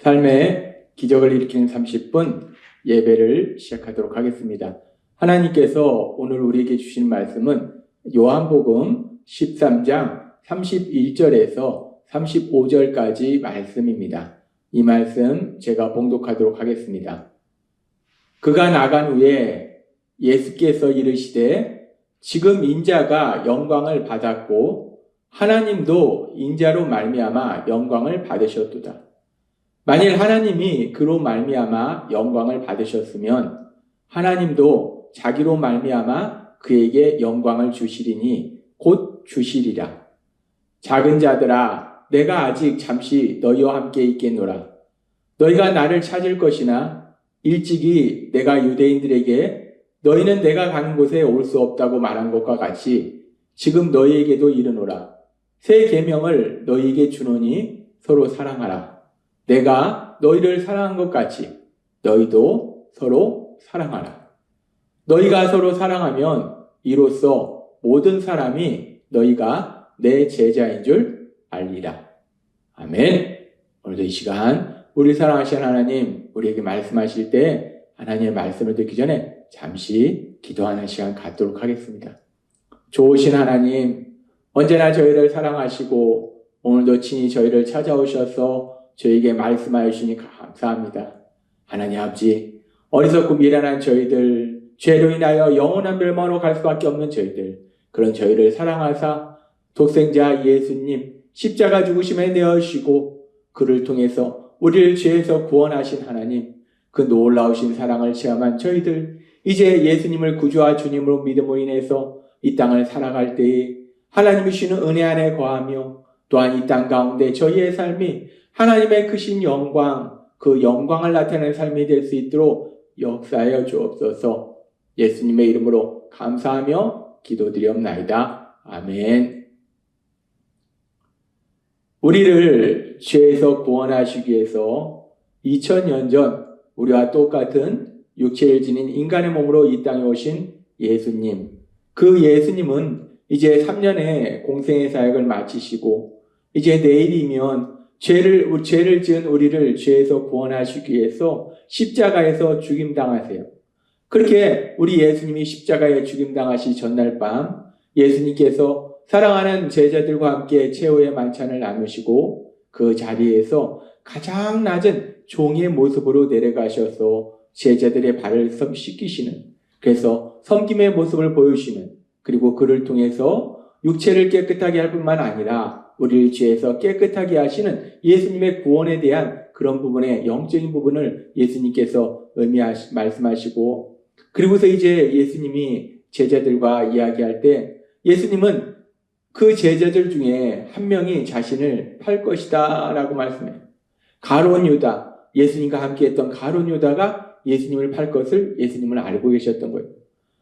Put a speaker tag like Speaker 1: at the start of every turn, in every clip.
Speaker 1: 삶의 기적을 일으키는 30분 예배를 시작하도록 하겠습니다. 하나님께서 오늘 우리에게 주신 말씀은 요한복음 13장 31절에서 35절까지 말씀입니다. 이 말씀 제가 봉독하도록 하겠습니다. 그가 나간 후에 예수께서 이르시되 지금 인자가 영광을 받았고 하나님도 인자로 말미암아 영광을 받으셨도다. 만일 하나님이 그로 말미암아 영광을 받으셨으면 하나님도 자기로 말미암아 그에게 영광을 주시리니 곧 주시리라. 작은 자들아, 내가 아직 잠시 너희와 함께 있겠노라. 너희가 나를 찾을 것이나 일찍이 내가 유대인들에게 너희는 내가 가는 곳에 올 수 없다고 말한 것과 같이 지금 너희에게도 이르노라. 새 계명을 너희에게 주노니 서로 사랑하라. 내가 너희를 사랑한 것 같이 너희도 서로 사랑하라. 너희가 서로 사랑하면 이로써 모든 사람이 너희가 내 제자인 줄 알리라. 아멘. 오늘도 이 시간 우리 사랑하시는 하나님, 우리에게 말씀하실 때 하나님의 말씀을 듣기 전에 잠시 기도하는 시간 갖도록 하겠습니다. 좋으신 하나님, 언제나 저희를 사랑하시고 오늘도 친히 저희를 찾아오셔서 저에게 말씀하여 주시니 감사합니다. 하나님 아버지, 어리석고 미련한 저희들, 죄로 인하여 영원한 멸망으로 갈 수밖에 없는 저희들, 그런 저희를 사랑하사 독생자 예수님 십자가 죽으심에 내어주시고 그를 통해서 우리를 죄에서 구원하신 하나님, 그 놀라우신 사랑을 체험한 저희들, 이제 예수님을 구주와 주님으로 믿음으로 인해서 이 땅을 살아갈 때에 하나님이 주시는 은혜 안에 거하며 또한 이 땅 가운데 저희의 삶이 하나님의 크신 영광, 그 영광을 나타내는 삶이 될 수 있도록 역사하여 주옵소서. 예수님의 이름으로 감사하며 기도드리옵나이다. 아멘. 우리를 죄에서 구원하시기 위해서 2000년 전 우리와 똑같은 육체를 지닌 인간의 몸으로 이 땅에 오신 예수님. 그 예수님은 이제 3년의 공생의 사역을 마치시고 이제 내일이면 죄를 지은 우리를 죄에서 구원하시기 위해서 십자가에서 죽임당하세요. 그렇게 우리 예수님이 십자가에 죽임당하시 전날 밤 예수님께서 사랑하는 제자들과 함께 최후의 만찬을 나누시고 그 자리에서 가장 낮은 종의 모습으로 내려가셔서 제자들의 발을 씻기시는, 그래서 섬김의 모습을 보여주시는, 그리고 그를 통해서 육체를 깨끗하게 할 뿐만 아니라 우리를 죄에서 깨끗하게 하시는 예수님의 구원에 대한 그런 부분의 영적인 부분을 예수님께서 말씀하시고, 그리고서 이제 예수님이 제자들과 이야기할 때 예수님은 그 제자들 중에 한 명이 자신을 팔 것이다 라고 말씀해요. 가룟 유다, 예수님과 함께 했던 가룟 유다가 예수님을 팔 것을 예수님을 알고 계셨던 거예요.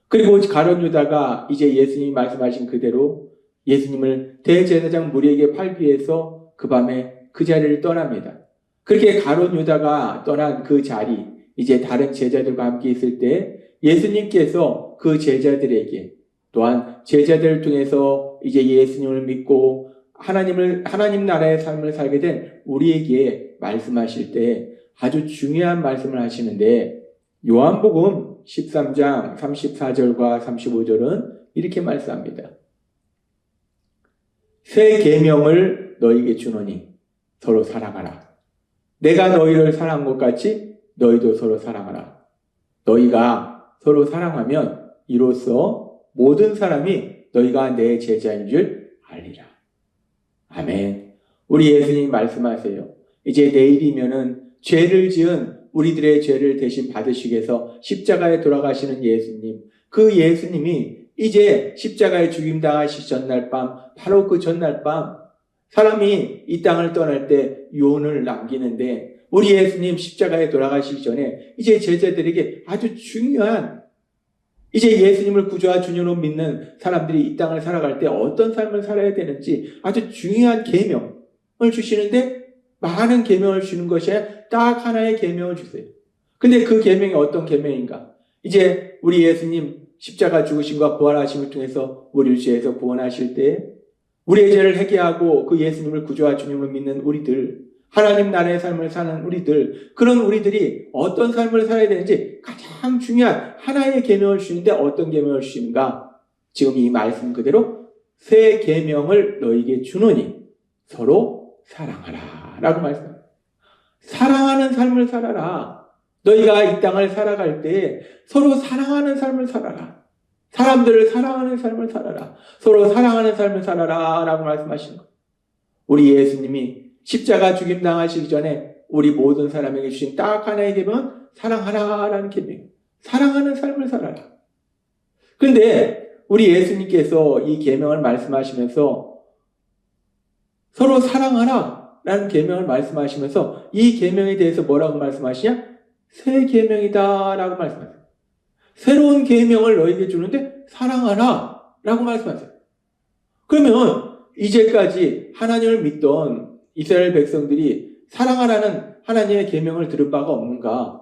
Speaker 1: 그리고 가룟 유다가 이제 예수님이 말씀하신 그대로 예수님을 대제사장 무리에게 팔기 위해서 그 밤에 그 자리를 떠납니다. 그렇게 가룟 유다가 떠난 그 자리, 이제 다른 제자들과 함께 있을 때 예수님께서 그 제자들에게, 또한 제자들을 통해서 이제 예수님을 믿고 하나님 나라의 삶을 살게 된 우리에게 말씀하실 때 아주 중요한 말씀을 하시는데, 요한복음 13장 34절과 35절은 이렇게 말씀합니다. 새 계명을 너희에게 주노니 서로 사랑하라. 내가 너희를 사랑한 것 같이 너희도 서로 사랑하라. 너희가 서로 사랑하면 이로써 모든 사람이 너희가 내 제자인 줄 알리라. 아멘. 우리 예수님 말씀하세요. 이제 내일이면은 죄를 지은 우리들의 죄를 대신 받으시기 위해서 십자가에 돌아가시는 예수님, 그 예수님이 이제 십자가에 죽임당하시 전날 밤, 바로 그 전날 밤 사람이 이 땅을 떠날 때 유언을 남기는데, 우리 예수님 십자가에 돌아가시기 전에 이제 제자들에게 아주 중요한, 이제 예수님을 구주와 주님으로 믿는 사람들이 이 땅을 살아갈 때 어떤 삶을 살아야 되는지 아주 중요한 계명을 주시는데, 많은 계명을 주는 것이 딱 하나의 계명을 주세요. 근데 그 계명이 어떤 계명인가? 이제 우리 예수님 십자가 죽으심과 부활하심을 통해서 우리를 죄에서 구원하실 때 우리의 죄를 회개하고 그 예수님을 구주와 주님으로 믿는 우리들, 하나님 나라의 삶을 사는 우리들, 그런 우리들이 어떤 삶을 살아야 되는지 가장 중요한 하나의 계명을 주시는데 어떤 계명을 주시는가? 지금 이 말씀 그대로 새 계명을 너희에게 주노니 서로 사랑하라 라고 말씀합니다. 사랑하는 삶을 살아라. 너희가 이 땅을 살아갈 때 서로 사랑하는 삶을 살아라. 사람들을 사랑하는 삶을 살아라. 서로 사랑하는 삶을 살아라 라고 말씀하시는 거예요. 우리 예수님이 십자가 죽임 당하시기 전에 우리 모든 사람에게 주신 딱 하나의 계명은 사랑하라라는 계명이에요. 사랑하는 삶을 살아라. 그런데 우리 예수님께서 이 계명을 말씀하시면서 서로 사랑하라라는 계명을 말씀하시면서 이 계명에 대해서 뭐라고 말씀하시냐? 새 계명이다라고 말씀하세요. 새로운 계명을 너희에게 주는데 사랑하라라고 말씀하세요. 그러면 이제까지 하나님을 믿던 이스라엘 백성들이 사랑하라는 하나님의 계명을 들을 바가 없는가?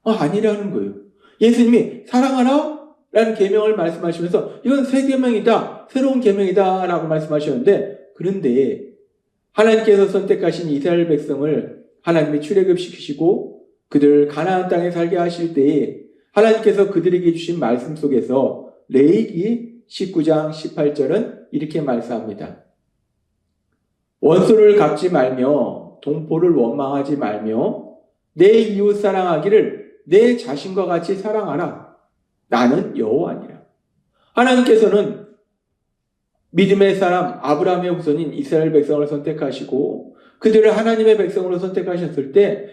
Speaker 1: 아니라는 거예요. 예수님이 사랑하라라는 계명을 말씀하시면서 이건 새 계명이다, 새로운 계명이다 라고 말씀하셨는데, 그런데 하나님께서 선택하신 이스라엘 백성을 하나님이 출애굽시키시고 그들을 가나안 땅에 살게 하실 때에 하나님께서 그들에게 주신 말씀 속에서 레위기 19장 18절은 이렇게 말씀합니다. 원수를 갚지 말며 동포를 원망하지 말며 내 이웃 사랑하기를 내 자신과 같이 사랑하라. 나는 여호와니라. 하나님께서는 믿음의 사람 아브라함의 후손인 이스라엘 백성을 선택하시고 그들을 하나님의 백성으로 선택하셨을 때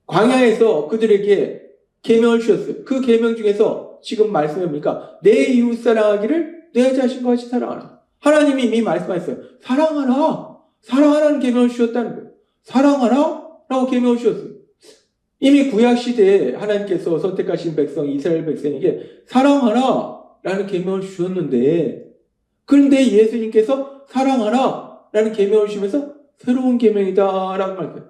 Speaker 1: 광야에서 그들에게 계명을 주셨어요. 그 계명 중에서 지금 말씀이 뭡니까? 내 이웃 사랑하기를 내 자신과 같이 사랑하라. 하나님이 이미 말씀하셨어요. 사랑하라. 사랑하라는 계명을 주셨다는 거예요. 사랑하라 라고 계명을 주셨어요. 이미 구약시대에 하나님께서 선택하신 백성 이스라엘 백성에게 사랑하라 라는 계명을 주셨는데, 그런데 예수님께서 사랑하라 라는 계명을 주시면서 새로운 계명이다 라고 말해요.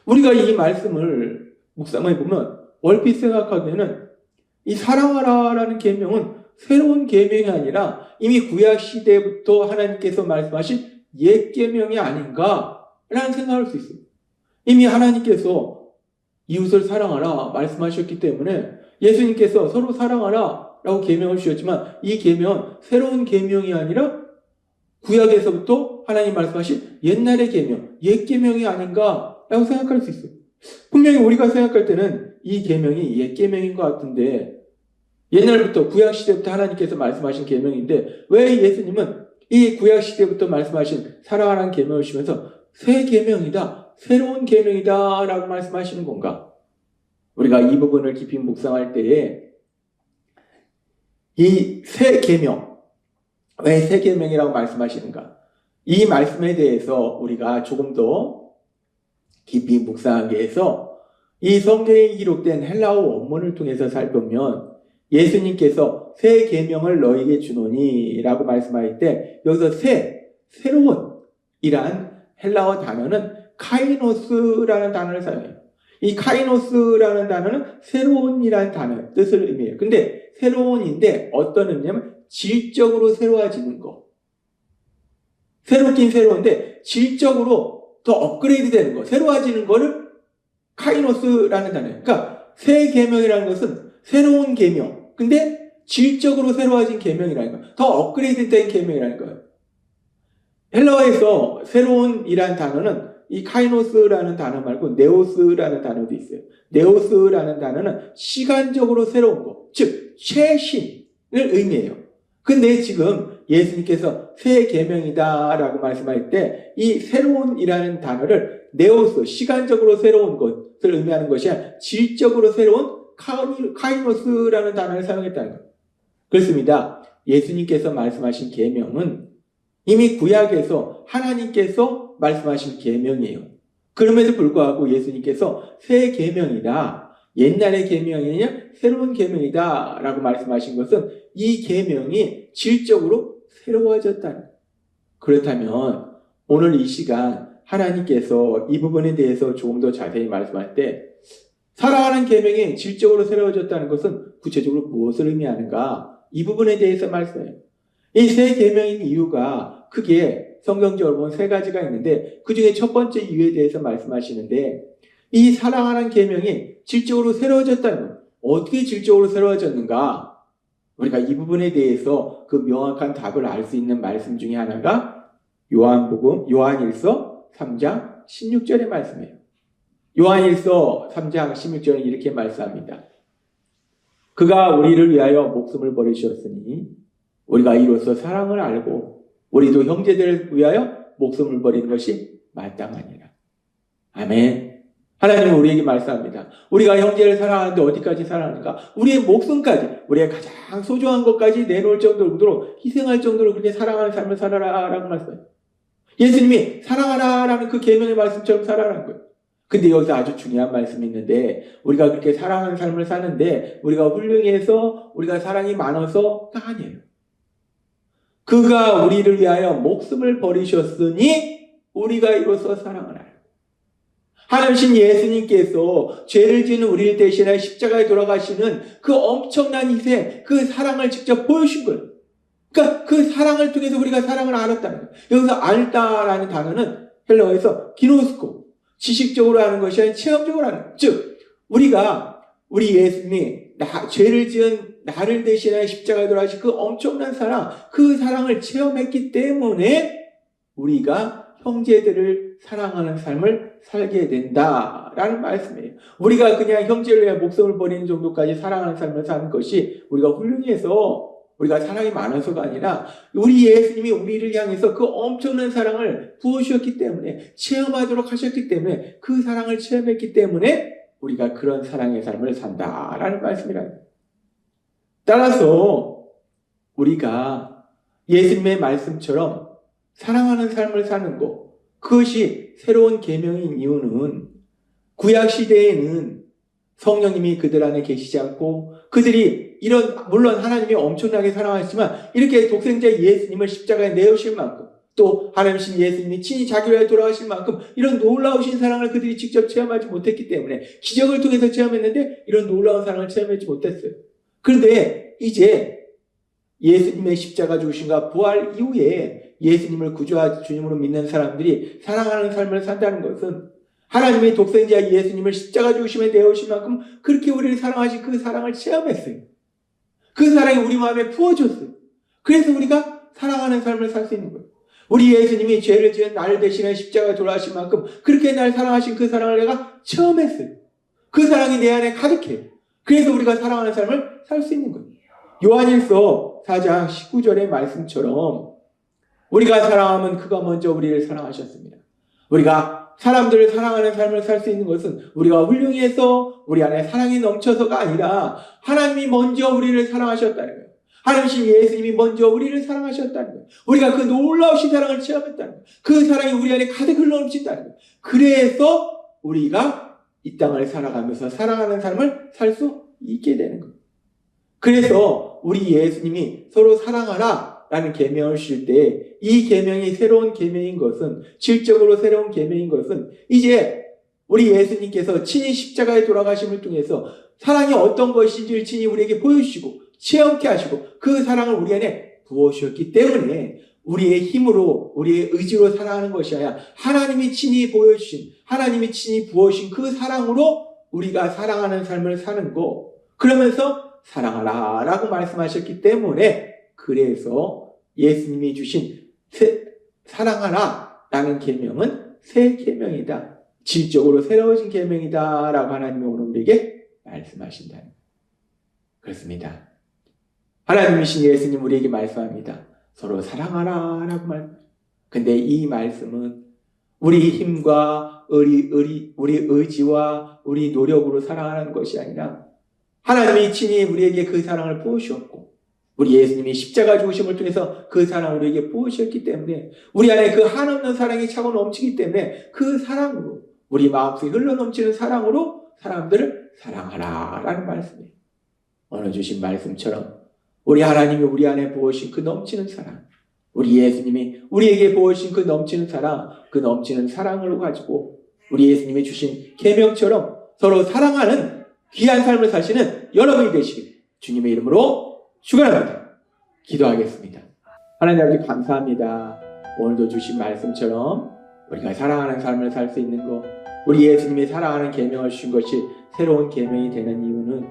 Speaker 1: 우리가 이 말씀을 묵상해 보면 얼핏 생각하기에는 이 사랑하라 라는 계명은 새로운 계명이 아니라 이미 구약시대부터 하나님께서 말씀하신 옛 계명이 아닌가 라는 생각을 할 수 있어요. 이미 하나님께서 이웃을 사랑하라 말씀하셨기 때문에 예수님께서 서로 사랑하라 라고 계명을 주셨지만 이 계명은 새로운 계명이 아니라 구약에서부터 하나님 말씀하신 옛날의 계명, 옛 계명이 아닌가 라고 생각할 수 있어요. 분명히 우리가 생각할 때는 이 계명이 옛 계명인 것 같은데, 옛날부터 구약시대부터 하나님께서 말씀하신 계명인데 왜 예수님은 이 구약시대부터 말씀하신 사랑하라는 계명을 주시면서 새 계명이다, 새로운 계명이다 라고 말씀하시는 건가? 우리가 이 부분을 깊이 묵상할 때에 이 새 계명, 왜 새 계명이라고 말씀하시는가? 이 말씀에 대해서 우리가 조금 더 깊이 묵상하기 위해서 이 성경에 기록된 헬라어 원문을 통해서 살펴보면 예수님께서 새 계명을 너희에게 주노니 라고 말씀하실 때 여기서 새로운 이란 헬라어 단어는 카이노스라는 단어를 사용해요. 이 카이노스라는 단어는 새로운이라는 단어 뜻을 의미해요. 근데 새로운인데 어떤 의미냐면 질적으로 새로워지는 거. 새롭긴 새로운데 질적으로 더 업그레이드 되는 거, 새로워지는 거를 카이노스라는 단어예요. 그러니까 새 계명이라는 것은 새로운 계명, 근데 질적으로 새로워진 계명이라는 거예요. 더 업그레이드 된 계명이라는 거예요. 헬라어에서 새로운이라는 단어는 이 카이노스라는 단어 말고 네오스라는 단어도 있어요. 네오스라는 단어는 시간적으로 새로운 거, 즉 최신을 의미해요. 근데 지금 예수님께서 새 계명이다 라고 말씀할 때 이 새로운이라는 단어를 네오스, 시간적으로 새로운 것을 의미하는 것이 아니라 질적으로 새로운 카이노스라는 단어를 사용했다는 거예요. 그렇습니다. 예수님께서 말씀하신 계명은 이미 구약에서 하나님께서 말씀하신 계명이에요. 그럼에도 불구하고 예수님께서 새 계명이다, 옛날의 계명이 아니라 새로운 계명이다 라고 말씀하신 것은 이 계명이 질적으로 새로워졌다는 거예요. 그렇다면 오늘 이 시간 하나님께서 이 부분에 대해서 조금 더 자세히 말씀할 때 사랑하는 계명이 질적으로 새로워졌다는 것은 구체적으로 무엇을 의미하는가? 이 부분에 대해서 말씀해요. 이 새 계명인 이유가 크게 성경적으로 보면 세 가지가 있는데 그 중에 첫 번째 이유에 대해서 말씀하시는데 이 사랑하는 계명이 질적으로 새로워졌다는 거예요. 어떻게 질적으로 새로워졌는가? 우리가 이 부분에 대해서 그 명확한 답을 알 수 있는 말씀 중에 하나가 요한일서 3장 16절의 말씀이에요. 요한일서 3장 16절은 이렇게 말씀합니다. 그가 우리를 위하여 목숨을 버리셨으니 우리가 이로써 사랑을 알고 우리도 형제들을 위하여 목숨을 버리는 것이 마땅하니라. 아멘. 하나님은 우리에게 말씀합니다. 우리가 형제를 사랑하는데 어디까지 사랑하는가? 우리의 목숨까지, 우리의 가장 소중한 것까지 내놓을 정도로 희생할 정도로 그렇게 사랑하는 삶을 살아라라고 말씀해요. 예수님이 사랑하라라는 그 계명의 말씀처럼 살아라는 거예요. 근데 여기서 아주 중요한 말씀이 있는데 우리가 그렇게 사랑하는 삶을 사는데 우리가 훌륭해서 우리가 사랑이 많아서가 아니에요. 그가 우리를 위하여 목숨을 버리셨으니 우리가 이로써 사랑을 알고 하나님 예수님께서 죄를 지는 우리를 대신하여 십자가에 돌아가시는 그 엄청난 희생, 그 사랑을 직접 보여주신 거예요. 그러니까 그 사랑을 통해서 우리가 사랑을 알았다는 거예요. 여기서 알다라는 단어는 헬라어에서 기노스코, 지식적으로 하는 것이 아니라 체험적으로 하는 거예요. 즉 우리 예수님이 죄를 지은 나를 대신하여 십자가에 돌아가신 그 엄청난 사랑, 그 사랑을 체험했기 때문에 우리가 형제들을 사랑하는 삶을 살게 된다라는 말씀이에요. 우리가 그냥 형제를 위해 목숨을 버리는 정도까지 사랑하는 삶을 사는 것이 우리가 훌륭해서 우리가 사랑이 많아서가 아니라 우리 예수님이 우리를 향해서 그 엄청난 사랑을 부어주셨기 때문에 체험하도록 하셨기 때문에 그 사랑을 체험했기 때문에 우리가 그런 사랑의 삶을 산다라는 말씀이라는 거예요. 따라서 우리가 예수님의 말씀처럼 사랑하는 삶을 사는 것, 그것이 새로운 계명인 이유는 구약 시대에는 성령님이 그들 안에 계시지 않고 그들이 물론 하나님이 엄청나게 사랑하시지만 이렇게 독생자 예수님을 십자가에 내어주실 만큼 또 하나님이신 예수님이 친히 자기를 위해 돌아가실 만큼 이런 놀라우신 사랑을 그들이 직접 체험하지 못했기 때문에 기적을 통해서 체험했는데 이런 놀라운 사랑을 체험하지 못했어요. 그런데 이제 예수님의 십자가 죽으심과 부활 이후에 예수님을 구주와 주님으로 믿는 사람들이 사랑하는 삶을 산다는 것은 하나님의 독생자 예수님을 십자가 죽으심에 내어오신 만큼 그렇게 우리를 사랑하신 그 사랑을 체험했어요. 그 사랑이 우리 마음에 부어졌어요. 그래서 우리가 사랑하는 삶을 살 수 있는 거예요. 우리 예수님이 죄를 지은 나를 대신해 십자가에 돌아가신 만큼 그렇게 날 사랑하신 그 사랑을 내가 체험했어요. 그 사랑이 내 안에 가득해요. 그래서 우리가 사랑하는 삶을 살 수 있는 거예요. 요한일서 4장 19절의 말씀처럼 우리가 사랑하면 그가 먼저 우리를 사랑하셨습니다. 우리가 사람들을 사랑하는 삶을 살 수 있는 것은 우리가 훌륭해서 우리 안에 사랑이 넘쳐서가 아니라 하나님이 먼저 우리를 사랑하셨다는 거예요. 하나님이신 예수님이 먼저 우리를 사랑하셨다는 거예요. 우리가 그 놀라우신 사랑을 체험했다는 거예요. 그 사랑이 우리 안에 가득 흘러넘친다는 거예요. 그래서 우리가 이 땅을 살아가면서 사랑하는 삶을 살 수 있게 되는 거예요. 그래서 우리 예수님이 서로 사랑하라 라는 계명을 주실 때 이 계명이 새로운 계명인 것은 질적으로 새로운 계명인 것은 이제 우리 예수님께서 친히 십자가에 돌아가심을 통해서 사랑이 어떤 것인지를 친히 우리에게 보여주시고 체험케 하시고 그 사랑을 우리 안에 부어주셨기 때문에 우리의 힘으로 우리의 의지로 사랑하는 것이 아니라 하나님이 친히 보여주신 하나님이 친히 부어주신 그 사랑으로 우리가 사랑하는 삶을 사는 거 그러면서 사랑하라 라고 말씀하셨기 때문에 그래서 예수님이 주신 사랑하라 라는 계명은 새 계명이다. 질적으로 새로워진 계명이다 라고 하나님이 오늘 우리에게 말씀하신다는 거예요. 그렇습니다. 하나님이신 예수님 우리에게 말씀합니다. 서로 사랑하라 라고 말합니다. 근데 이 말씀은 우리 힘과 우리 의지와 우리 노력으로 사랑하는 것이 아니라 하나님이 친히 우리에게 그 사랑을 부으셨고 우리 예수님이 십자가 죽으심을 통해서 그 사랑을 우리에게 부으셨기 때문에 우리 안에 그 한없는 사랑이 차고 넘치기 때문에 그 사랑으로 우리 마음속에 흘러넘치는 사랑으로 사람들을 사랑하라 라는 말씀이에요. 오늘 주신 말씀처럼 우리 하나님이 우리 안에 부으신 그 넘치는 사랑 우리 예수님이 우리에게 부으신 그 넘치는 사랑 그 넘치는 사랑을 가지고 우리 예수님이 주신 계명처럼 서로 사랑하는 귀한 삶을 사시는 여러분이 되시길 주님의 이름으로 축원합니다. 기도하겠습니다. 하나님 아버지 감사합니다. 오늘도 주신 말씀처럼 우리가 사랑하는 삶을 살 수 있는 것, 우리 예수님이 사랑하는 계명을 주신 것이 새로운 계명이 되는 이유는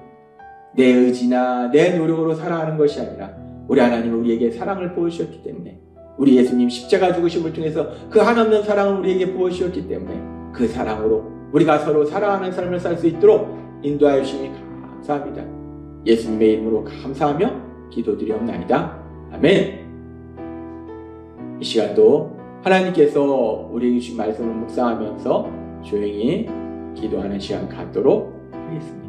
Speaker 1: 내 의지나 내 노력으로 살아가는 것이 아니라 우리 하나님은 우리에게 사랑을 보여주셨기 때문에, 우리 예수님 십자가 죽으심을 통해서 그 한없는 사랑을 우리에게 부어주셨기 때문에 그 사랑으로 우리가 서로 사랑하는 삶을 살 수 있도록 인도하여 주시니 감사합니다. 예수님의 이름으로 감사하며 기도드리옵나이다. 아멘. 이 시간도 하나님께서 우리에게 주신 말씀을 묵상하면서 조용히 기도하는 시간 갖도록 하겠습니다.